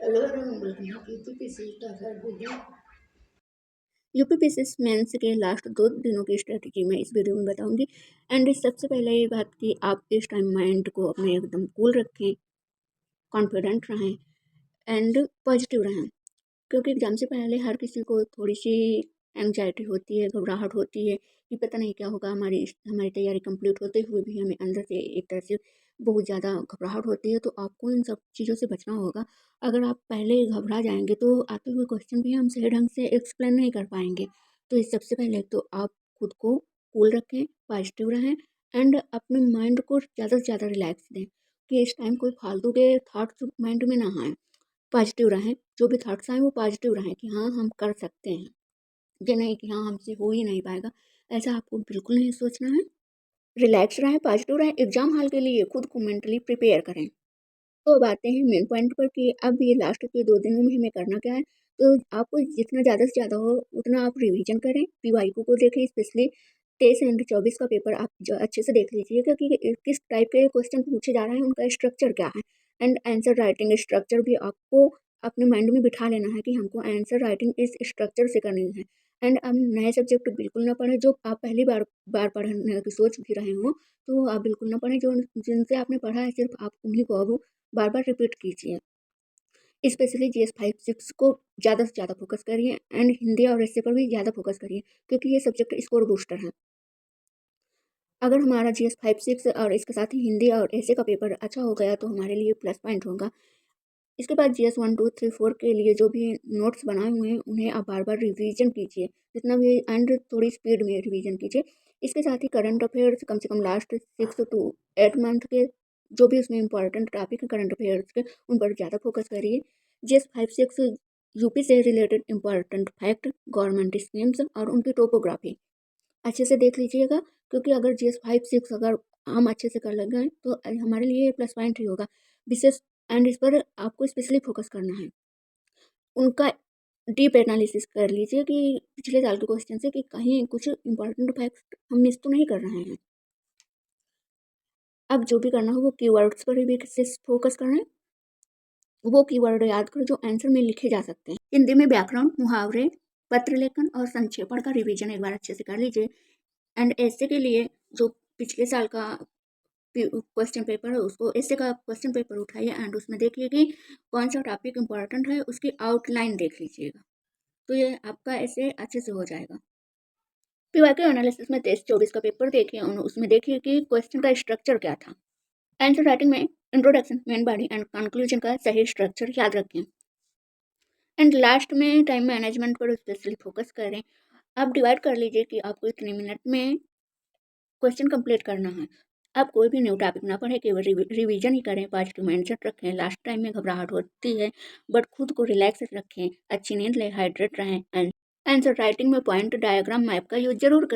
Hello everyone, welcome to UPPSC start video. UPPSC mains के last 2 दिनों की strategy मैं इस वीडियो में बताऊंगी। एंड सबसे पहले ये बात कि आप इस टाइम माइंड को अपने एकदम कूल रखें, कॉन्फिडेंट रहें एंड पॉजिटिव रहें, क्योंकि एग्जाम से पहले हर किसी को थोड़ी सी एंग्जाइटी होती है, घबराहट होती है कि पता नहीं क्या होगा। हमारी हमारी तैयारी कंप्लीट होते हुए भी हमें अंदर से एक तरह से बहुत ज़्यादा घबराहट होती है। तो आपको इन सब चीज़ों से बचना होगा। अगर आप पहले घबरा जाएंगे तो आते हुए क्वेश्चन भी हम सही ढंग से एक्सप्लेन नहीं कर पाएंगे। तो इस सबसे पहले तो आप खुद को कूल रखें, पॉजिटिव रहें एंड अपने माइंड को ज़्यादा से ज़्यादा रिलैक्स दें कि इस टाइम कोई फालतू के थाट्स माइंड में ना आए। पॉजिटिव रहें, जो भी थॉट्स आएँ वो पॉजिटिव रहें कि हाँ, हम कर सकते हैं। ये नहीं कि हाँ, हमसे हो ही नहीं पाएगा, ऐसा आपको बिल्कुल नहीं सोचना है। रिलैक्स रहें, पॉजिटिव रहें, एग्ज़ाम हॉल के लिए खुद को मेंटली प्रिपेयर करें। तो अब आते हैं मेन पॉइंट पर कि अब ये लास्ट के 2 दिनों में हमें करना क्या है। तो आपको जितना ज़्यादा से ज़्यादा हो उतना आप रिवीजन करें, पीवाईक्यू को देखें, स्पेशली 23 एंड 24 का पेपर आप जो अच्छे से देख लीजिएगा कि किस टाइप के क्वेश्चन पूछे जा रहे हैं, उनका स्ट्रक्चर क्या है। एंड आंसर राइटिंग स्ट्रक्चर भी आपको अपने माइंड में बिठा लेना है कि हमको आंसर राइटिंग इस स्ट्रक्चर से करनी है। एंड अब नए सब्जेक्ट बिल्कुल ना पढ़ें, जो आप पहली बार बार पढ़ने की सोच भी रहे हो, तो आप बिल्कुल ना पढ़ें। जो जिनसे आपने पढ़ा है सिर्फ आप उन्हीं को अब बार बार रिपीट कीजिए। स्पेशली जीएस 5-6 को ज़्यादा से ज़्यादा फोकस करिए एंड हिंदी और एसए पर भी ज़्यादा फोकस करिए, क्योंकि ये सब्जेक्ट स्कोर बूस्टर हैं। अगर हमारा जीएस 5-6 और इसके साथ ही हिंदी और एसए का पेपर अच्छा हो गया तो हमारे लिए प्लस पॉइंट होगा। इसके बाद जीएस 1, 2, 3, 4 के लिए जो भी नोट्स बनाए हुए हैं उन्हें आप बार बार रिवीजन कीजिए, जितना भी एंड थोड़ी स्पीड में रिवीजन कीजिए। इसके साथ ही करंट अफेयर्स कम से कम लास्ट 6 to 8 मंथ के जो भी उसमें इंपॉर्टेंट टॉपिक है करंट अफेयर्स के, उन पर ज़्यादा फोकस करिए। जीएस 5-6 यूपी से related important fact, government schemes और उनकी टोपोग्राफी अच्छे से देख लीजिएगा, क्योंकि अगर जीएस 5-6 अगर हम अच्छे से कर लग गए तो हमारे लिए प्लस पॉइंट ही होगा। विशेष एंड इस पर आपको स्पेशली फोकस करना है। उनका डीप एनालिसिस कर लीजिए कि पिछले साल के क्वेश्चन से कि कहीं कुछ इंपॉर्टेंट फैक्ट हम मिस तो नहीं कर रहे हैं। अब जो भी करना हो वो कीवर्ड्स पर भी फोकस करें। वो कीवर्ड याद करो जो आंसर में लिखे जा सकते हैं। हिंदी में व्याकरण, मुहावरे, पत्र लेखन और संक्षेपण का रिवीजन एक बार अच्छे से कर लीजिए। एंड ऐसे के लिए जो पिछले साल का क्वेश्चन पेपर है उसको ऐसे का क्वेश्चन पेपर उठाइए एंड उसमें देखिए कि कौन सा टॉपिक इंपॉर्टेंट है, उसकी आउटलाइन देख लीजिएगा, तो ये आपका ऐसे अच्छे से हो जाएगा। पीवाईक्यू एनालिसिस में 23-24 का पेपर देखिए और उसमें देखिए कि क्वेश्चन का स्ट्रक्चर क्या था। आंसर राइटिंग में introduction, main body and conclusion का सही स्ट्रक्चर याद रखें। एंड लास्ट में टाइम मैनेजमेंट पर स्पेशली फोकस करें। आप डिवाइड कर लीजिए कि आपको इतने मिनट में क्वेश्चन कंप्लीट करना है। आप कोई भी न्यू टॉपिक ना पढ़ें, केवल रिवीजन ही करें, पॉजिटिव माइंडसेट रखें। लास्ट टाइम में घबराहट होती है, बट खुद को रिलैक्स रखें, अच्छी नींद लें, हाइड्रेट रहें एंड आंसर राइटिंग में पॉइंट, डायग्राम, मैप का यूज जरूर करें।